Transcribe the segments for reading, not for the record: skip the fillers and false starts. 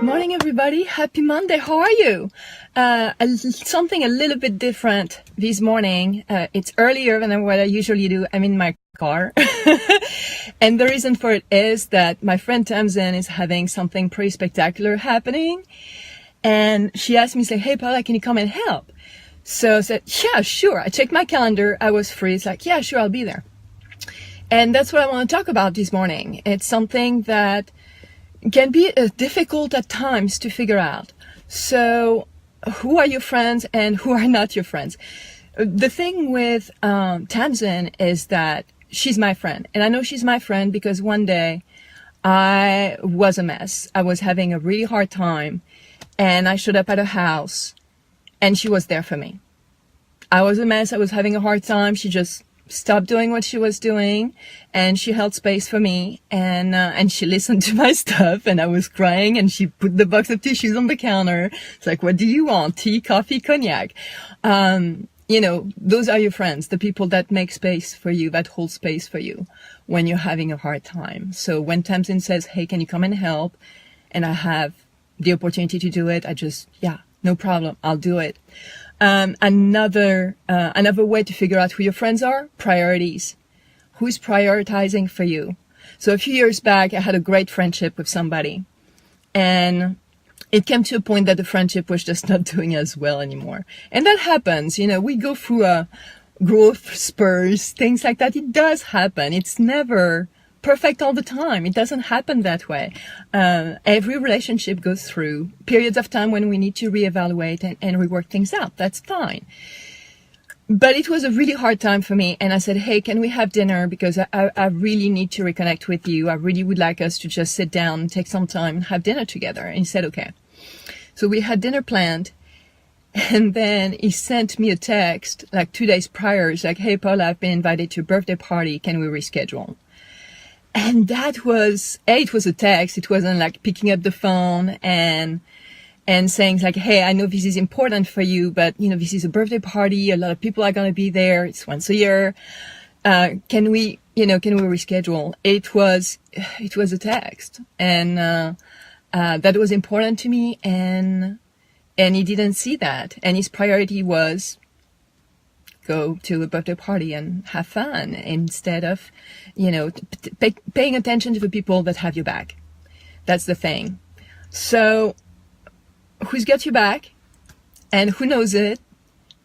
Morning, everybody. Happy Monday. How are you? Something a little bit different this morning. It's earlier than what I usually do. I'm in my car. And the reason for it is that my friend Tamsin is having something pretty spectacular happening. And she asked me, say, hey, Paula, can you come and help? So I said, yeah, sure. I checked my calendar. I was free. It's like, yeah, sure, I'll be there. And that's what I want to talk about this morning. It's something that can be difficult at times to figure out. So who are your friends and who are not your friends? The thing with Tamsin is that she's my friend. And I know she's my friend because one day I was a mess. I was having a really hard time. And I showed up at her house and she was there for me. I was a mess. I was having a hard time. She just stopped doing what she was doing and she held space for me and she listened to my stuff and I was crying and she put the box of tissues on the counter. It's like, what do you want? Tea, coffee, cognac? Those are your friends, the people that make space for you, that hold space for you when you're having a hard time. So when Tamsin says, hey, can you come and help? And I have the opportunity to do it, no problem, I'll do it. Another way to figure out who your friends are, priorities. Who's prioritizing for you? So a few years back, I had a great friendship with somebody and it came to a point that the friendship was just not doing as well anymore. And that happens, we go through a growth spurs, things like that. It does happen. It's never perfect all the time. It doesn't happen that way. Every relationship goes through periods of time when we need to reevaluate and rework things out. That's fine. But it was a really hard time for me. And I said, hey, can we have dinner? Because I really need to reconnect with you. I really would like us to just sit down and take some time and have dinner together. And he said, okay. So we had dinner planned. And then he sent me a text like 2 days prior. It's like, hey, Paula, I've been invited to a birthday party. Can we reschedule? And that was, it was a text. It wasn't like picking up the phone and saying like, hey, I know this is important for you, but this is a birthday party. A lot of people are going to be there. It's once a year. Can we reschedule? It was a text and, that was important to me. And he didn't see that. And his priority was go to a birthday party and have fun instead of, paying attention to the people that have your back. That's the thing. So who's got your back and who knows it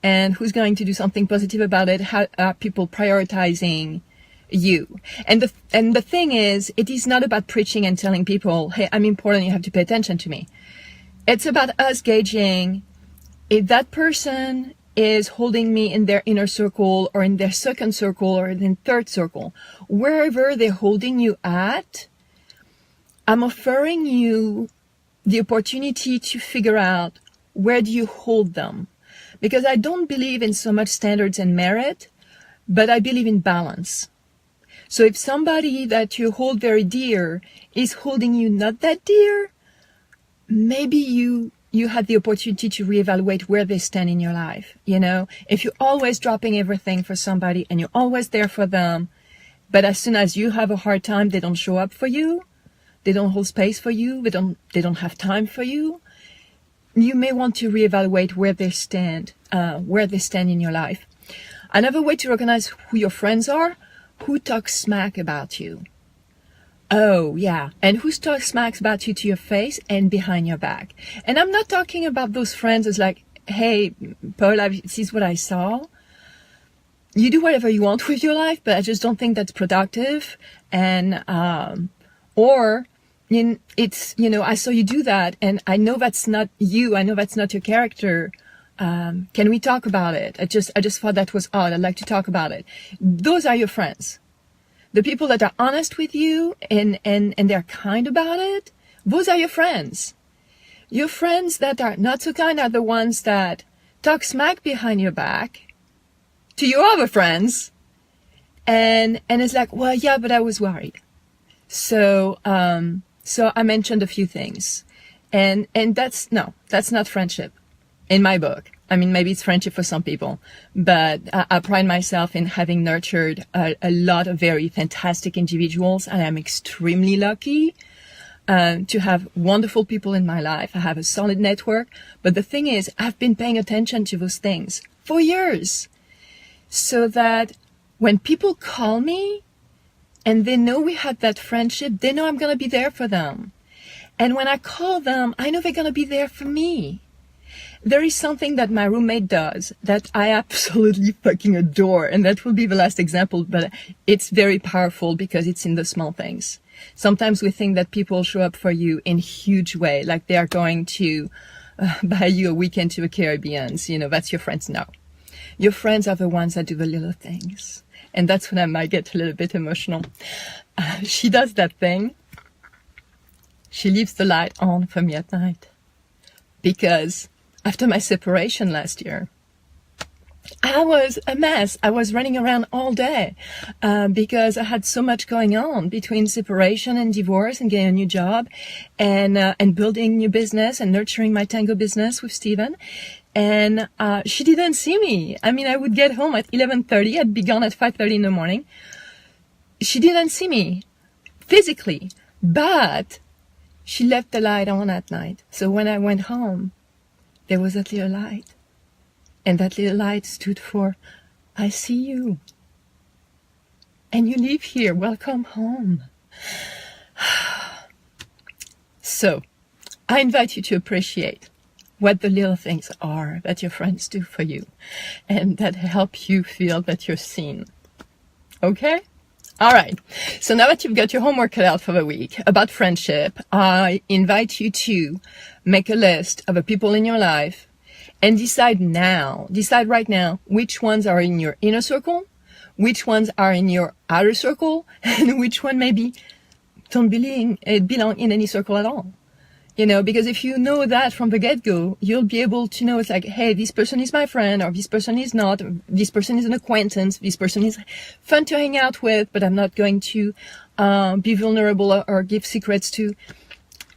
and who's going to do something positive about it? How are people prioritizing you? And the thing is, it is not about preaching and telling people, hey, I'm important. You have to pay attention to me. It's about us gauging if that person is holding me in their inner circle or in their second circle or in their third circle. Wherever they're holding you at, I'm offering you the opportunity to figure out where do you hold them. Because I don't believe in so much standards and merit, but I believe in balance. So if somebody that you hold very dear is holding you not that dear, maybe you have the opportunity to reevaluate where they stand in your life. If you're always dropping everything for somebody and you're always there for them, but as soon as you have a hard time, they don't show up for you, they don't hold space for you, they don't have time for you, you may want to reevaluate where they stand in your life. Another way to recognize who your friends are, who talks smack about you. Oh, yeah. And who talks smack about you to your face and behind your back. And I'm not talking about those friends as like, hey, Paula, this is what I saw. You do whatever you want with your life, but I just don't think that's productive. And, I saw you do that and I know that's not you. I know that's not your character. Can we talk about it? I just thought that was odd. I'd like to talk about it. Those are your friends. The people that are honest with you and they're kind about it, those are your friends. Your friends that are not so kind are the ones that talk smack behind your back to your other friends. And it's like, well, yeah, but I was worried. So I mentioned a few things and that's not friendship in my book. I mean, maybe it's friendship for some people, but I pride myself in having nurtured a lot of very fantastic individuals, and I'm extremely lucky. to have wonderful people in my life. I have a solid network. But the thing is, I've been paying attention to those things for years, so that when people call me and they know we had that friendship, they know I'm going to be there for them. And when I call them, I know they're going to be there for me. There is something that my roommate does that I absolutely fucking adore. And that will be the last example, but it's very powerful because it's in the small things. Sometimes we think that people show up for you in huge way, like they are going to buy you a weekend to the Caribbean. You know, that's your friends. No. Your friends are the ones that do the little things. And that's when I might get a little bit emotional. She does that thing. She leaves the light on for me at night. Because after my separation last year, I was a mess. I was running around all day because I had so much going on between separation and divorce and getting a new job and building new business and nurturing my tango business with Steven. And she didn't see me. I mean, I would get home at 11:30. I'd be gone at 5:30 in the morning. She didn't see me physically, but she left the light on at night. So when I went home, there was that little light. And that little light stood for, I see you. And you live here. Welcome home. So I invite you to appreciate what the little things are that your friends do for you and that help you feel that you're seen. Okay? All right. So now that you've got your homework cut out for the week about friendship, I invite you to make a list of the people in your life and decide right now, which ones are in your inner circle, which ones are in your outer circle, and which one maybe don't belong in any circle at all. You know, because if you know that from the get-go, you'll be able to know it's like, hey, this person is my friend, or this person is not, this person is an acquaintance, this person is fun to hang out with, but I'm not going to be vulnerable or give secrets to.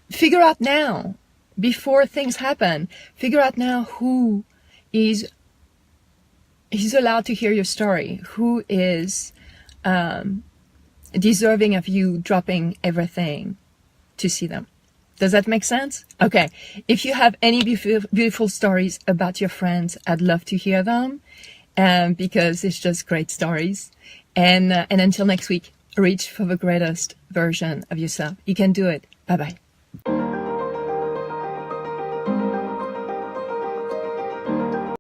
Figure out now, before things happen, figure out now who is allowed to hear your story, who is deserving of you dropping everything to see them. Does that make sense? Okay. If you have any beautiful stories about your friends, I'd love to hear them, because it's just great stories. And until next week, reach for the greatest version of yourself. You can do it. Bye-bye.